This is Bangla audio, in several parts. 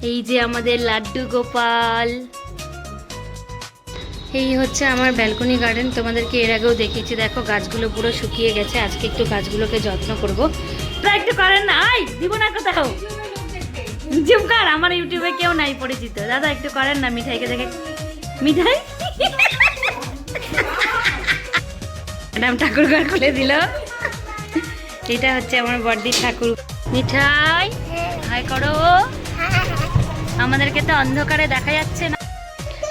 এই যে আমাদের লাড্ডু গোপাল। এই হচ্ছে আমার ব্যালকনি গার্ডেন, তোমাদেরকে এর আগেও দেখিয়েছি। দেখো গাছগুলো পুরো শুকিয়ে গেছে, আজকে একটু গাছগুলোকে যত্ন করব। প্রায় একটু করেন না, আই দিব না কোথাও ঝুমকার, আমার ইউটিউবে কেউ নাই পরিচিত। দাদা একটু করেন না, মিঠাইকে দেখে। মিঠাই ম্যাডাম ঠাকুর ঘর খুলে দিল। এটা হচ্ছে আমার বড়দির ঠাকুর। মিঠাই হাই করো, আমাদেরকে তো অন্ধকারে দেখা যাচ্ছে না।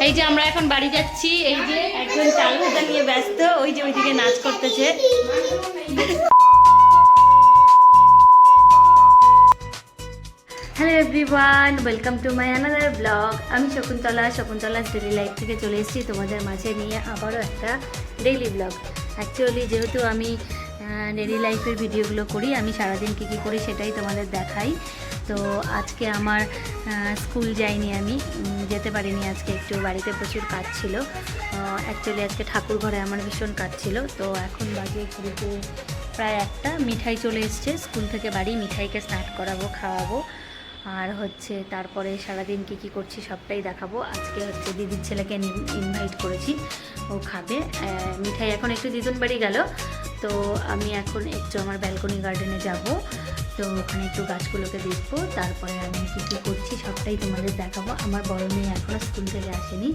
এই যে আমরা এখন বাড়ি যাচ্ছি। এই যে একজন চাল ভাজা নিয়ে ব্যস্ত, ওই যে ওইদিকে নাচ করতেছে। Hello everyone, welcome to my another blog. আমি শকুন্তলাস ডেইলি লাইফ থেকে চলে এসেছি তোমাদের মাঝে নিয়ে আবারও একটা ডেইলি ব্লগ। অ্যাকচুয়ালি যেহেতু আমি ডেইলি লাইফের ভিডিওগুলো করি, আমি সারাদিন কী কী করি সেটাই তোমাদের দেখাই। তো আজকে আমার স্কুল যাইনি, আমি যেতে পারিনি আজকে, একটু বাড়িতে প্রচুর কাজ ছিল। অ্যাকচুয়ালি আজকে ঠাকুর ঘরে আমার ভীষণ কাজ ছিল। তো এখন বাজে ঘুরিতে প্রায় একটা। মিঠাই চলে এসছে স্কুল থেকে বাড়ি, মিঠাইকে স্নান করাবো, খাওয়াবো, আর হচ্ছে তারপরে সারাদিন কী কী করছি সবটাই দেখাবো। আজকে হচ্ছে দিদির ছেলেকে ইনভাইট করেছি, ও খাবে। মিঠাই এখন একটু দিদুন বাড়ি গেল, তো আমি এখন একটু আমার ব্যালকনি গার্ডেনে যাব। তো ওখানে একটু গাছগুলোকে দেখবো, তারপরে আমি কী কী করছি সবটাই তোমাদের দেখাবো। আমার বড় মেয়ে এখনও স্কুল থেকে আসেনি,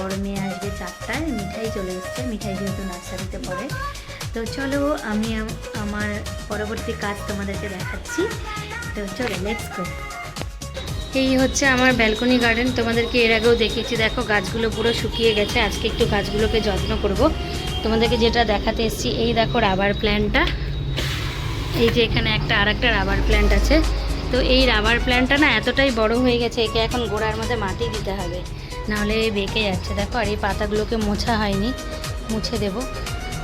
বড় মেয়ে আসবে 4টায়। মিঠাই চলে এসছে, মিঠাই যেহেতু নার্সারিতে পড়ে। তো চলো আমি আমার পরবর্তী কাজ তোমাদেরকে দেখাচ্ছি। তো চলো লেটস গো। এই হচ্ছে আমার ব্যালকনি গার্ডেন, তোমাদেরকে এর আগেও দেখিয়েছি। দেখো গাছগুলো পুরো শুকিয়ে গেছে, আজকে একটু গাছগুলোকে যত্ন করব। তোমাদেরকে যেটা দেখাতে এসেছি, এই দেখো রাবার প্ল্যান্টটা। এই যে এখানে আরেকটা রাবার প্ল্যান্ট আছে। তো এই রাবার প্ল্যান্টটা না এতটাই বড় হয়ে গেছে, একে এখন গোড়ার মধ্যে মাটি দিতে হবে, নাহলে বেঁকে যাচ্ছে। দেখো, আর এই পাতাগুলোকে মোছা হয়নি, মুছে দেব।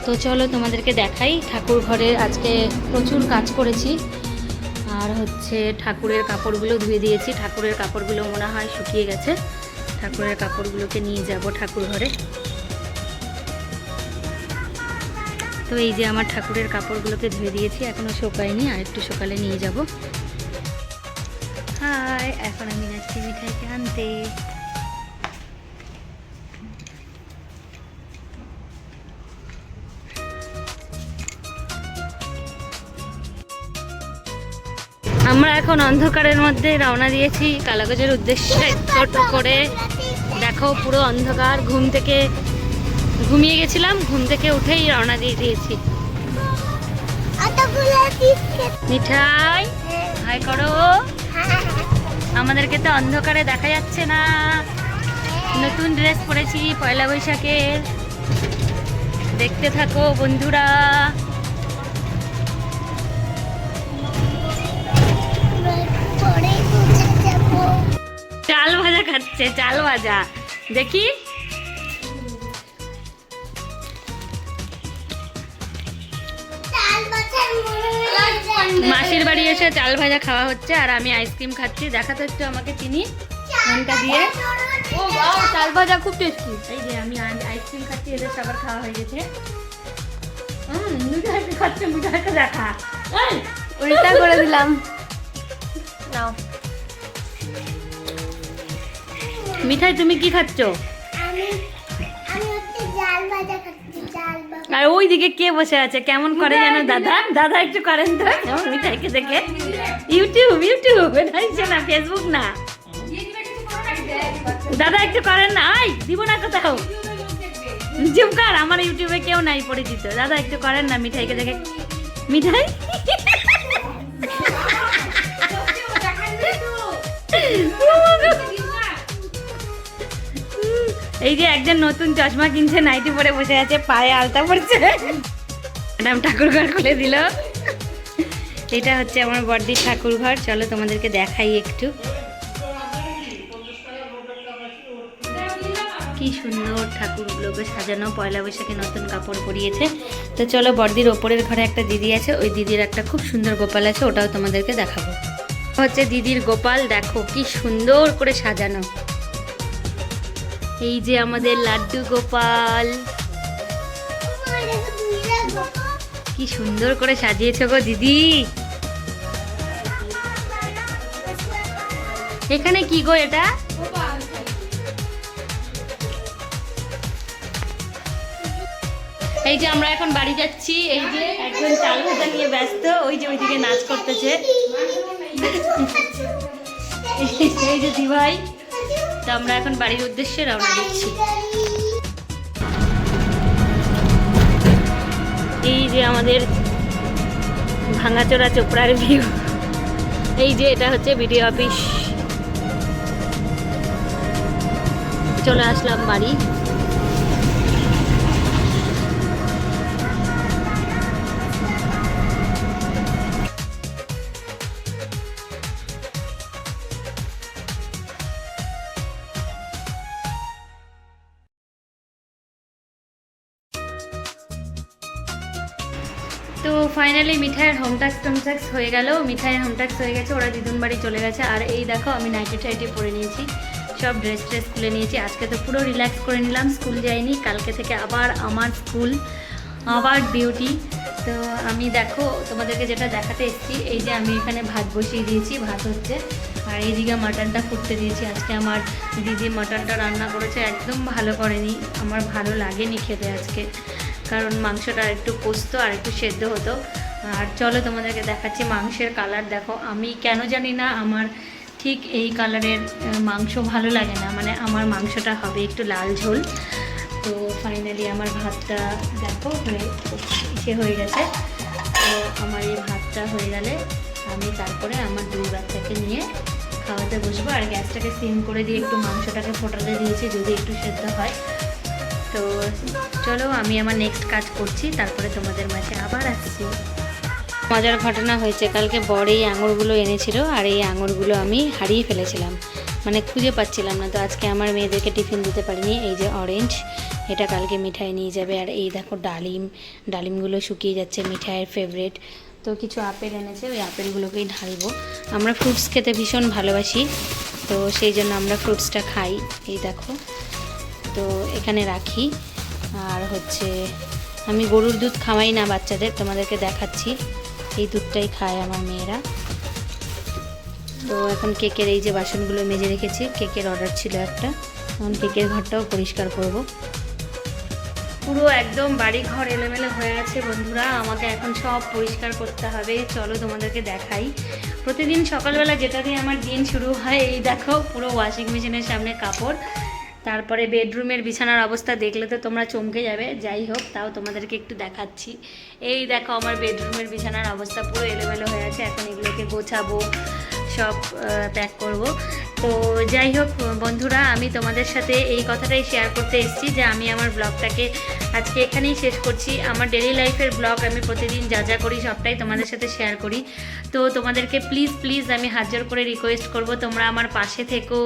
তো চলো তোমাদেরকে দেখাই। ঠাকুর ঘরে আজকে প্রচুর কাজ করেছি, আর হচ্ছে ঠাকুরের কাপড়গুলো ধুয়ে দিয়েছি। ঠাকুরের কাপড়গুলো মনে হয় শুকিয়ে গেছে, ঠাকুরের কাপড়গুলোকে নিয়ে যাব ঠাকুর ঘরে। তো এই যে আমার ঠাকুরের কাপড়গুলোকে ধুয়ে দিয়েছি, এখনও শুকায়নি, আর একটু সকালে নিয়ে যাব। হাই, এখন আমি যাচ্ছি মিঠাইকে আনতে। আমরা এখন অন্ধকারের মধ্যে রওনা দিয়েছি কালাগঞ্জের উদ্দেশ্যে টোটো করে। দেখো পুরো অন্ধকার, ঘুমিয়ে গেছিলাম, ঘুম থেকে উঠেই রওনা দিয়ে দিয়েছি। মিঠাই হাই করো, আমাদেরকে তো অন্ধকারে দেখা যাচ্ছে না। নতুন ড্রেস পরেছি পয়লা বৈশাখের, দেখতে থাকো বন্ধুরা। চাল ভাজা খাচ্ছে, চাল ভাজা দেখি। মাসির বাড়ি এসে চাল ভাজা খাওয়া হচ্ছে, আর আমি আইসক্রিম খাচ্ছি। দেখা তো একটু আমাকে চিনি মনটা দিয়ে। চাল ভাজা খুব টেস্টি। এই যে আমি আইসক্রিম খাচ্ছি, এদের সবার খাওয়া হয়ে গেছে। মিঠাই খাচ্ছে, মিঠাইকে দেখা, উল্টা করে দিলাম। নাও মিঠাই, তুমি কি খাচ্ছ? আর ওইদিকে কে বসে আছে কেমন করে যেন? দাদা একটু করেন তো মিঠাইকে দেখে। ইউটিউব এটা না, ফেসবুক না। দাদা একটু করেন না, আই দিব না কোথাও ঝুমকার, আমার ইউটিউবে কেউ নাই পরিচিত। দাদা একটু করেন না, মিঠাইকে দেখে। মিঠাই এই যে একজন নতুন চশমা কিনছে, নাইটি পরে বসে আছে, পায়ে আলতা পড়ছে। ম্যাডাম ঠাকুর ঘর খুলে দিল। এটা হচ্ছে আমার বড়দির ঠাকুর ঘর, চলো তোমাদেরকে দেখাই একটু। কি সুন্দর ঠাকুরগুলোকে সাজানো, পয়লা বৈশাখে নতুন কাপড় পরিয়েছে। তো চলো, বড়দির ওপরের ঘরে একটা দিদি আছে, ওই দিদির একটা খুব সুন্দর গোপাল আছে, ওটাও তোমাদেরকে দেখাবো। হচ্ছে দিদির গোপাল, দেখো কি সুন্দর করে সাজানো। এই যে আমাদের লাড্ডু গোপাল, কি সুন্দর করে সাজিয়েছো গো দিদি। এখানে কি গো এটা? এই যে আমরা এখন বাড়ি যাচ্ছি, এই যে একজন চাল ভাজা নিয়ে ব্যস্ত, ওই যে ওইদিকে নাচ করতেছে। এই যে দিভাই, তো আমরা এখন বাড়ির উদ্দেশ্যে রওনা দিচ্ছি। এই যে আমাদের ভাঙাচোরা চোপড়ার ভিউ। এই যে এটা হচ্ছে বিডিও অফিস। চলে আসলাম বাড়ি। তো ফাইনালি মিঠাইয়ের হোম ট্যাক্স হয়ে গেল, মিঠাইয়ের হোম ট্যাক্স হয়ে গেছে, ওরা দিদুন বাড়ি চলে গেছে। আর এই দেখো আমি নাইটি টাইটি পরে নিয়েছি, সব ড্রেস খুলে নিয়েছি। আজকে তো পুরো রিল্যাক্স করে নিলাম, স্কুল যাইনি, কালকে থেকে আবার আমার স্কুল, আবার ডিউটি। তো আমি দেখো তোমাদেরকে যেটা দেখাতে এসেছি, এই যে আমি এখানে ভাত বসিয়ে দিয়েছি, ভাত হচ্ছে, আর এইদিকে মাটনটা ফুটতে দিয়েছি। আজকে আমার দিদি মাটনটা রান্না করেছে, একদম ভালো করেনি, আমার ভালো লাগেনি খেতে আজকে, কারণ মাংসটা একটু পোস্ত আর একটু সেদ্ধ হতো। আর চলো তোমাদেরকে দেখাচ্ছি মাংসের কালার দেখো। আমি কেন জানি না আমার ঠিক এই কালারের মাংস ভালো লাগে না, মানে আমার মাংসটা হবে একটু লাল ঝোল। তো ফাইনালি আমার ভাতটা দেখো হয়ে গেছে। তো আমার এই ভাতটা হয়ে গেলে আমি তারপরে আমার 2 বাচ্চাকে নিয়ে খাওয়াতে বসবো। আর গ্যাসটাকে সিম করে দিয়ে একটু মাংসটাকে ফোটাতে দিয়েছি, যদি একটু সেদ্ধ হয়। তো চলো আমি আমার নেক্সট কাজ করছি, তারপরে তোমাদের মাঝে আবার আসছি। মজার ঘটনা হয়েছে, কালকে বড় এই আঙুরগুলো এনেছিল, আর এই আঙুরগুলো আমি হারিয়ে ফেলেছিলাম, মানে খুঁজে পাচ্ছিলাম না। তো আজকে আমার মেয়েদেরকে টিফিন দিতে পারিনি। এই যে অরেঞ্জ, এটা কালকে মিঠাই নিয়ে যাবে। আর এই দেখো ডালিমগুলো শুকিয়ে যাচ্ছে, মিঠাইয়ের ফেভারিট। তো কিছু আপেল এনেছে, ওই আপেলগুলোকেই ঢালবো। আমরা ফ্রুটস খেতে ভীষণ ভালোবাসি, তো সেই জন্য আমরা ফ্রুটসটা খাই। এই দেখো, তো এখানে রাখি। আর হচ্ছে আমি গরুর দুধ খাওয়াই না বাচ্চাদের, তোমাদেরকে দেখাচ্ছি, এই দুধটাই খায় আমার মেয়েরা। তো এখন কেকের এই যে বাসনগুলো মেজে রেখেছি, কেকের অর্ডার ছিল একটা, এখন কেকের ঘরটাও পরিষ্কার করব। পুরো একদম বাড়ি ঘর এলোমেলো হয়ে আছে বন্ধুরা, আমাকে এখন সব পরিষ্কার করতে হবে। চলো তোমাদেরকে দেখাই। প্রতিদিন সকালবেলা যেটা দিয়ে আমার দিন শুরু হয়, এই দেখো পুরো ওয়াশিং মেশিনের সামনে কাপড়। তারপরে বেডরুমের বিছানার অবস্থা দেখলে তো তোমরা চমকে যাবে, যাই হোক তাও তোমাদেরকে একটু দেখাচ্ছি। এই দেখো আমার বেডরুমের বিছানার অবস্থা পুরো এলোমেলো হয়ে আছে, এখন এগুলোকে গোছাবো, সব প্যাক করব। তো যাই হোক বন্ধুরা, আমি তোমাদের সাথে এই কথাটাই শেয়ার করতে এসেছি যে আমি আমার ব্লগটাকে আজকে এখানেই শেষ করছি। আমার ডেইলি লাইফের ব্লগ আমি প্রতিদিন যা যা করি সবটাই তোমাদের সাথে শেয়ার করি। তো তোমাদেরকে প্লিজ আমি হাত জোর করে রিকোয়েস্ট করব, তোমরা আমার পাশে থেকো,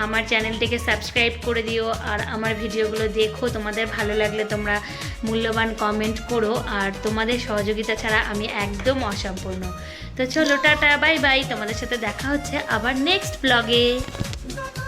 আমার চ্যানেলটিকে সাবস্ক্রাইব করে দিও, আর আমার ভিডিওগুলো দেখো। তোমাদের ভালো লাগলে তোমরা মূল্যবান কমেন্ট করো, আর তোমাদের সহযোগিতা ছাড়া আমি একদম অসম্পূর্ণ। তো চলো টাটা, বাই বাই, তোমাদের সাথে দেখা হচ্ছে আবার নেক্সট ব্লগে।